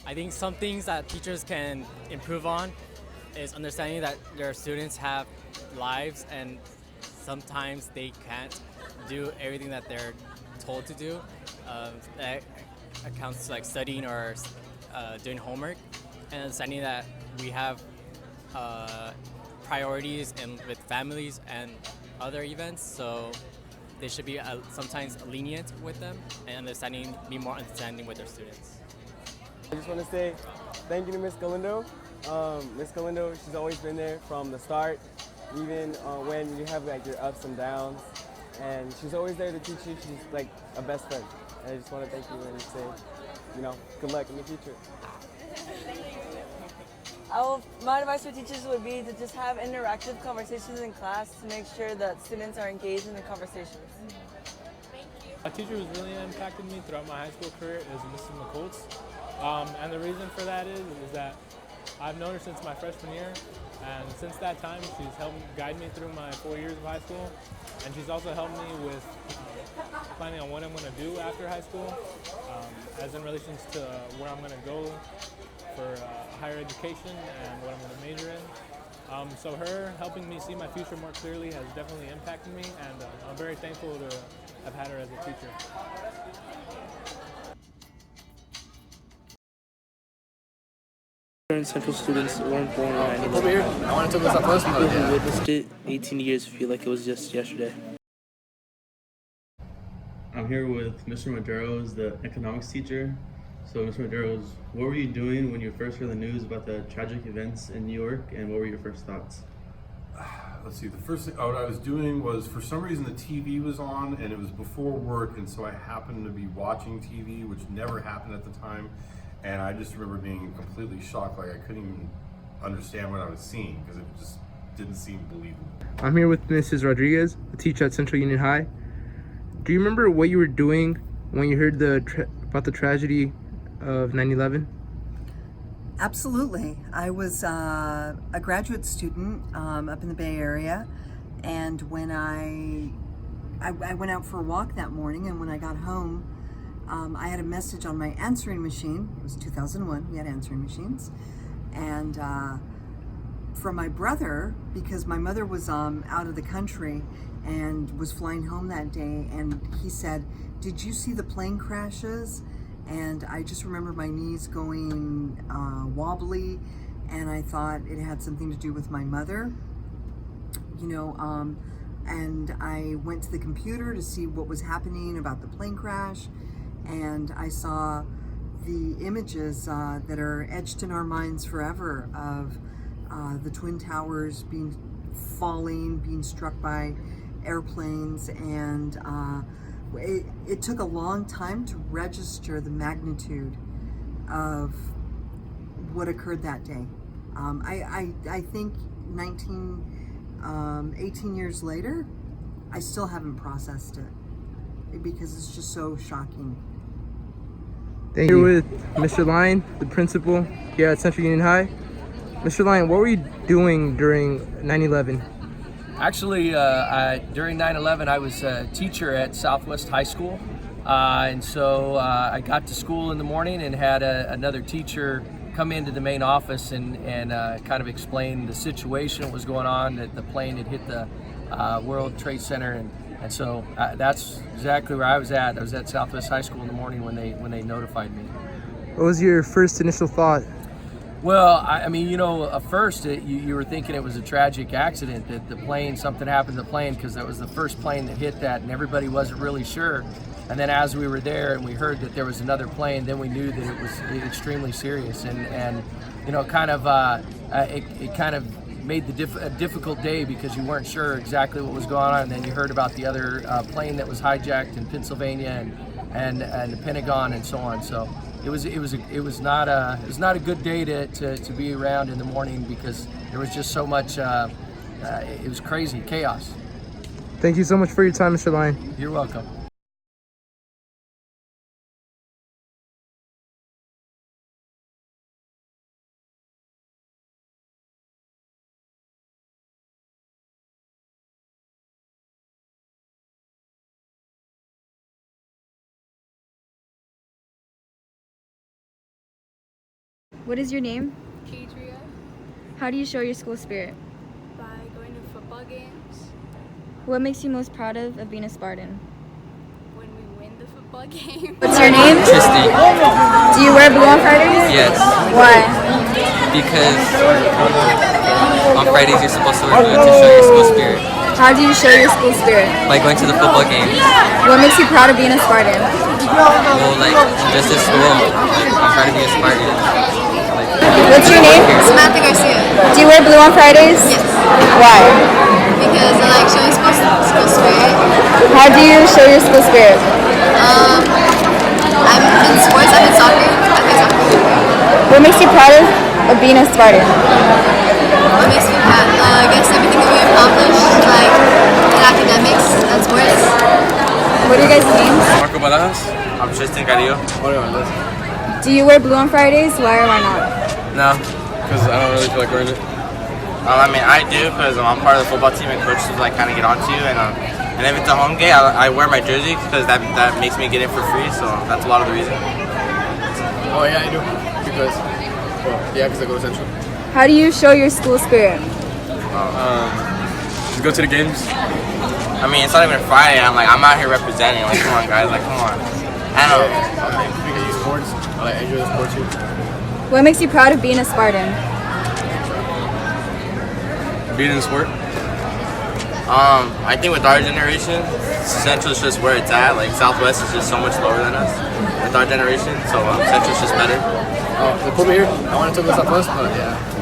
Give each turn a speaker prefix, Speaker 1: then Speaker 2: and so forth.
Speaker 1: I think some things that teachers can improve on is understanding that their students have lives and sometimes they can't do everything that they're told to do. That accounts to like studying or doing homework, and understanding that we have uh, priorities and with families and other events. So they should be sometimes lenient with them and be more understanding with their students.
Speaker 2: I just want to say thank you to Miss Galindo. Miss Galindo, she's always been there from the start, even when you have like your ups and downs. And she's always there to teach you. She's like a best friend. And I just want to thank you and say, good luck in the future.
Speaker 3: My advice for teachers would be to just have interactive conversations in class to make sure that students are engaged in the conversations.
Speaker 4: A teacher who's really impacted me throughout my high school career is Mrs. McColtz. And the reason for that is that I've known her since my freshman year, and since that time she's helped guide me through my 4 years of high school, and she's also helped me with planning on what I'm going to do after high school, as in relations to where I'm going to go for higher education and what I'm going to major in. So her helping me see my future more clearly has definitely impacted me, and I'm very thankful to have had her as a teacher.
Speaker 5: Central students weren't born on 9/11.
Speaker 6: Over here. I want to talk about something else.
Speaker 5: People who witnessed it 18 years feel like it was just yesterday.
Speaker 7: I'm here with Mr. Madero's, the economics teacher. So, Mr. Madero's, what were you doing when you first heard the news about the tragic events in New York, and what were your first thoughts?
Speaker 8: Let's see, the first thing what I was doing was, for some reason the TV was on and it was before work, and so I happened to be watching TV, which never happened at the time, and I just remember being completely shocked, like I couldn't even understand what I was seeing because it just didn't seem believable.
Speaker 9: I'm here with Mrs. Rodriguez, a teacher at Central Union High. Do you remember what you were doing when you heard about the tragedy of 9/11?
Speaker 10: Absolutely. I was a graduate student up in the Bay Area, and when I went out for a walk that morning, and when I got home, I had a message on my answering machine. It was 2001, we had answering machines, and from my brother, because my mother was out of the country and was flying home that day, and he said, "Did you see the plane crashes?" And I just remember my knees going wobbly, and I thought it had something to do with my mother, and I went to the computer to see what was happening about the plane crash, and I saw the images that are etched in our minds forever of the Twin Towers being struck by airplanes, and it took a long time to register the magnitude of what occurred that day. I think 18 years later, I still haven't processed it because it's just so shocking.
Speaker 9: Thank you. Here with Mr. Lyon, the principal here at Central Union High. Mr. Lyon, what were you doing during 9/11?
Speaker 6: Actually, during 9/11, I was a teacher at Southwest High School, and so I got to school in the morning and had another teacher come into the main office and kind of explain the situation that was going on, that the plane had hit the World Trade Center, and so that's exactly where I was at. I was at Southwest High School in the morning when they notified me.
Speaker 9: What was your first initial thought?
Speaker 6: Well, I mean, at first you were thinking it was a tragic accident, that something happened to the plane, because that was the first plane that hit that, and everybody wasn't really sure. And then as we were there and we heard that there was another plane, then we knew that it was extremely serious, and it kind of made a difficult day because you weren't sure exactly what was going on. And then you heard about the other plane that was hijacked in Pennsylvania and the Pentagon and so on. So it was not a good day to be around in the morning, because there was just so much. It was crazy chaos.
Speaker 9: Thank you so much for your time, Mr. Lyon.
Speaker 6: You're welcome.
Speaker 11: What is your name?
Speaker 12: Adria,
Speaker 11: How do you show your school spirit?
Speaker 12: by going to football games.
Speaker 11: What makes you most proud of being a Spartan?
Speaker 12: When we win the football game.
Speaker 11: What's your name?
Speaker 13: Tristy.
Speaker 11: Do you wear blue on Fridays?
Speaker 13: Yes.
Speaker 11: Why?
Speaker 13: Because on Fridays you're supposed to wear blue to show your school spirit.
Speaker 11: How do you show your school spirit?
Speaker 13: Like going to the football games.
Speaker 11: What makes you proud of being a Spartan?
Speaker 13: Well, like just at school, I'm trying to be a Spartan. Like,
Speaker 11: What's your name?
Speaker 12: Samantha Garcia.
Speaker 11: Do you wear blue on Fridays?
Speaker 12: Yes.
Speaker 11: Why?
Speaker 12: Because I like showing school spirit.
Speaker 11: How do you show your school spirit?
Speaker 12: I'm in sports. I'm in soccer. I play soccer.
Speaker 11: What makes you proud of being a Spartan?
Speaker 12: What makes me proud? I guess everything that we accomplished, like in academics and sports.
Speaker 11: What are your guys' names?
Speaker 13: Marco Baladas. I'm Tristan Carrillo.
Speaker 11: Do you wear blue on Fridays? Why or why not?
Speaker 13: No, because I don't really feel like wearing it. I mean, I do because I'm part of the football team and coaches like kind of get onto you, and if it's a home game, I wear my jersey because that makes me get in for free. So that's a lot of the reason.
Speaker 14: Oh yeah, I do. Because I go to Central.
Speaker 11: How do you show your school spirit?
Speaker 14: Just go to the games.
Speaker 13: I mean, it's not even Friday. I'm out here representing. Like, come on, guys. Like, come on. I don't know.
Speaker 14: Because you sports. I enjoy the sport too.
Speaker 11: What makes you proud of being a Spartan?
Speaker 14: Being in the sport.
Speaker 13: I think with our generation, Central's just where it's at. Like, Southwest is just so much lower than us with our generation. So Central's just better.
Speaker 14: Oh, they put me here. I want to talk about Southwest, but yeah.